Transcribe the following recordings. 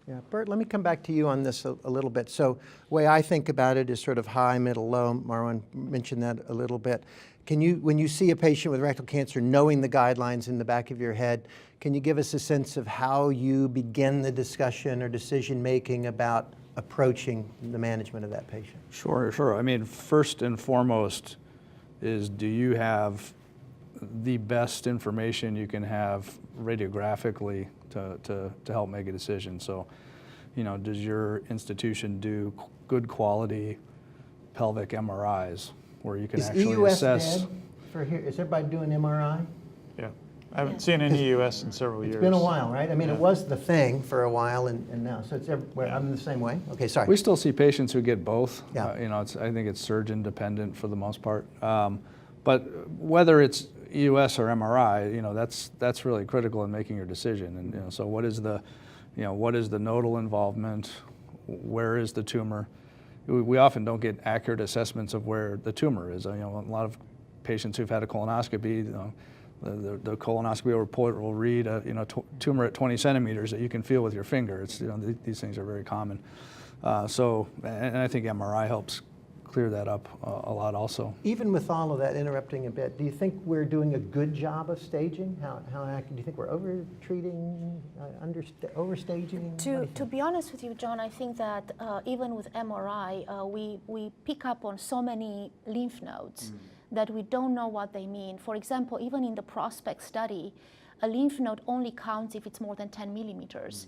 Yeah, Bert, let me come back to you on this a little bit. So the way I think about it is sort of high, middle, low. Marwan mentioned that a little bit. Can you, when you see a patient with rectal cancer, knowing the guidelines in the back of your head, can you give us a sense of how you begin the discussion or decision-making about approaching the management of that patient? Sure. I mean, first and foremost is, do you have the best information you can have radiographically to help make a decision? So, you know, does your institution do good quality pelvic MRIs where you can actually assess? Dead for here? Is everybody doing MRI? Yeah. I haven't seen any EUS in several years. It's been a while, right? I mean, Yeah. It was the thing for a while, and now, so it's everywhere. I'm the same way. Okay, sorry. We still see patients who get both. Yeah. You know, I think it's surgeon dependent for the most part. But whether it's EUS or MRI, you know, that's really critical in making your decision. And you know, so what is the nodal involvement? Where is the tumor? We often don't get accurate assessments of where the tumor is. You know, a lot of patients who've had a colonoscopy, you know, the colonoscopy report will read a tumor at 20 centimeters that you can feel with your finger. It's, you know, these things are very common. And I think MRI helps clear that up a lot also. Even with all of that, interrupting a bit, do you think we're doing a good job of staging? How do you think we're over-treating, overstaging? To be honest with you, John, I think that even with MRI, we pick up on so many lymph nodes that we don't know what they mean. For example, even in the PROSPECT study, a lymph node only counts if it's more than 10 millimeters.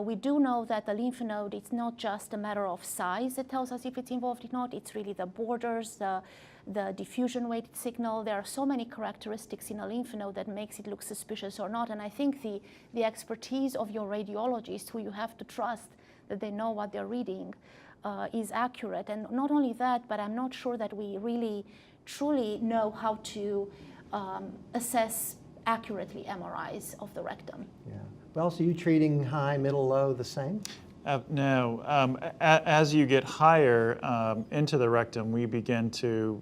We do know that the lymph node, it's not just a matter of size that tells us if it's involved or not, it's really the borders, the diffusion weighted signal. There are so many characteristics in a lymph node that makes it look suspicious or not. And I think the expertise of your radiologist, who you have to trust that they know what they're reading, is accurate. And not only that, but I'm not sure that we really truly know how to assess accurately MRIs of the rectum. Yeah. Well, so you treating high, middle, low the same? No. As you get higher into the rectum, we begin to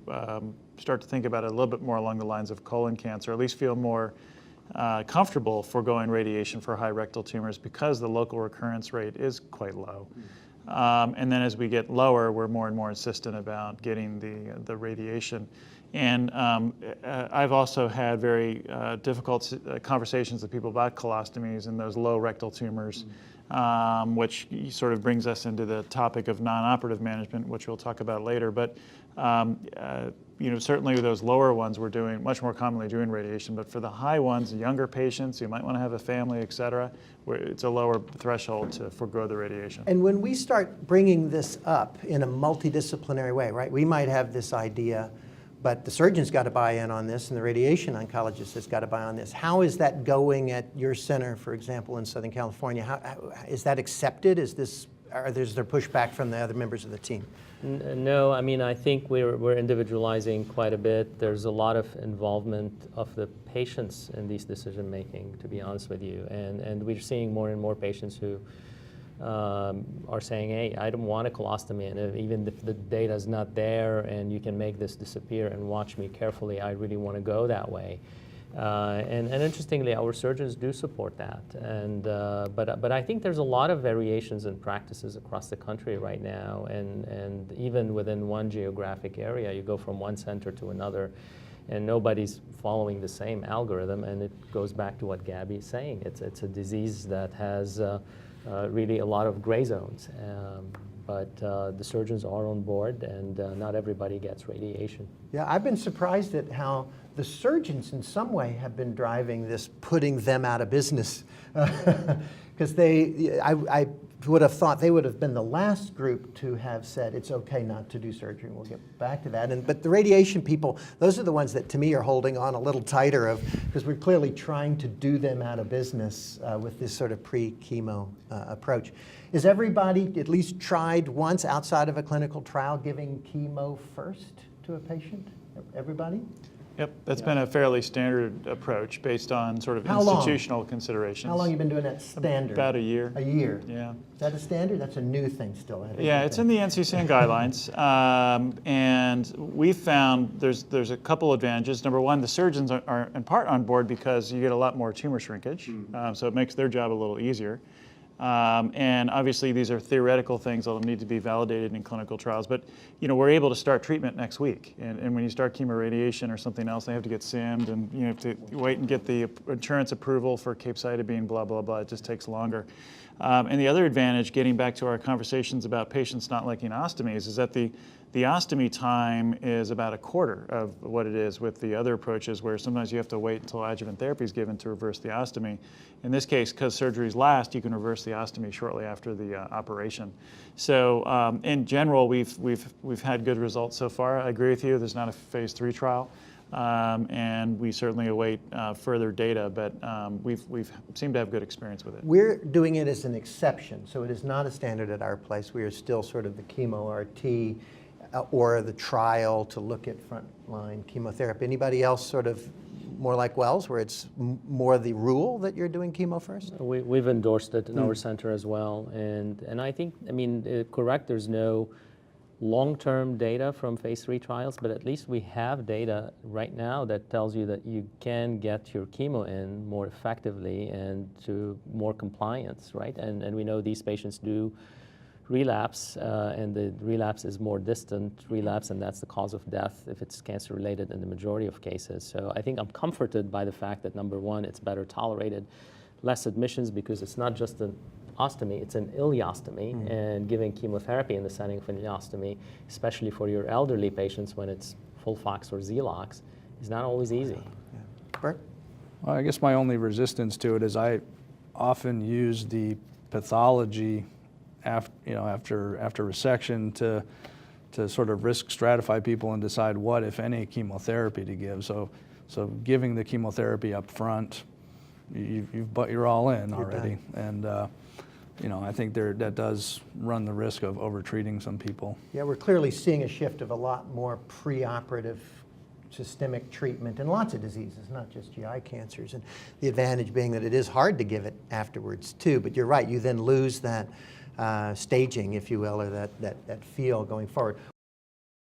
start to think about it a little bit more along the lines of colon cancer, at least feel more comfortable foregoing radiation for high rectal tumors because the local recurrence rate is quite low. And then as we get lower, we're more and more insistent about getting the radiation. And I've also had very difficult conversations with people about colostomies and those low rectal tumors, which sort of brings us into the topic of non-operative management, which we'll talk about later. But you know, certainly those lower ones we're doing much more commonly doing radiation. But for the high ones, younger patients who might want to have a family, et cetera, it's a lower threshold to forego the radiation. And when we start bringing this up in a multidisciplinary way, right, we might have this idea, but the surgeon's got to buy in on this, and the radiation oncologist has got to buy on this. How is that going at your center, for example, in Southern California? How is that accepted? Is there pushback from the other members of the team? No, I mean, I think we're individualizing quite a bit. There's a lot of involvement of the patients in these decision making, to be honest with you. And we're seeing more and more patients who are saying, hey, I don't want a colostomy, and even if the data is not there and you can make this disappear and watch me carefully, I really want to go that way. And interestingly, our surgeons do support that. And but I think there's a lot of variations in practices across the country right now, and even within one geographic area, you go from one center to another, and nobody's following the same algorithm. And it goes back to what Gabby's saying. It's a disease that has really a lot of gray zones. But the surgeons are on board, and not everybody gets radiation. Yeah, I've been surprised at how the surgeons in some way have been driving this, putting them out of business. Because I would have thought they would have been the last group to have said it's okay not to do surgery. We'll get back to that. But the radiation people, those are the ones that to me are holding on a little tighter, because we're clearly trying to do them out of business with this sort of pre-chemo approach. Is everybody at least tried once outside of a clinical trial giving chemo first to a patient? Everybody? Yep, that's been a fairly standard approach based on sort of institutional considerations. How long have you been doing that standard? About a year. A year? Yeah. Is that a standard? That's a new thing still. Yeah, it's in the NCCN guidelines. And we found there's a couple advantages. Number one, the surgeons are in part on board because you get a lot more tumor shrinkage. So it makes their job a little easier. And obviously these are theoretical things that'll need to be validated in clinical trials, but we're able to start treatment next week. And when you start chemoradiation or something else, they have to get SIMmed, and you have to wait and get the insurance approval for capecitabine, blah, blah, blah. It just takes longer. And the other advantage, getting back to our conversations about patients not liking ostomies, is that the ostomy time is about a quarter of what it is with the other approaches, where sometimes you have to wait until adjuvant therapy is given to reverse the ostomy. In this case, because surgeries last, you can reverse the ostomy shortly after the operation. So in general, we've had good results so far. I agree with you, there's not a phase 3 trial. And we certainly await further data, but we've seemed to have good experience with it. We're doing it as an exception, so it is not a standard at our place. We are still sort of the chemo RT or the trial to look at frontline chemotherapy. Anybody else sort of more like Wells, where it's more the rule that you're doing chemo first? We've endorsed it in our center as well, and I think, correct, there's no long-term data from phase 3 trials, but at least we have data right now that tells you that you can get your chemo in more effectively and to more compliance, right? And we know these patients do relapse, and the relapse is more distant relapse, and that's the cause of death if it's cancer-related in the majority of cases. So I think I'm comforted by the fact that, number one, it's better tolerated, less admissions, because it's not just an ostomy, it's an ileostomy, and giving chemotherapy in the setting of an ileostomy, especially for your elderly patients when it's FOLFOX or XELOX, is not always easy. Yeah. Bert? Well, I guess my only resistance to it is I often use the pathology after resection to sort of risk stratify people and decide what, if any, chemotherapy to give. So giving the chemotherapy up front, you're all in already. And I think that does run the risk of over-treating some people. Yeah, we're clearly seeing a shift of a lot more preoperative systemic treatment in lots of diseases, not just GI cancers. And the advantage being that it is hard to give it afterwards too, but you're right, you then lose that staging, if you will, or that feel going forward.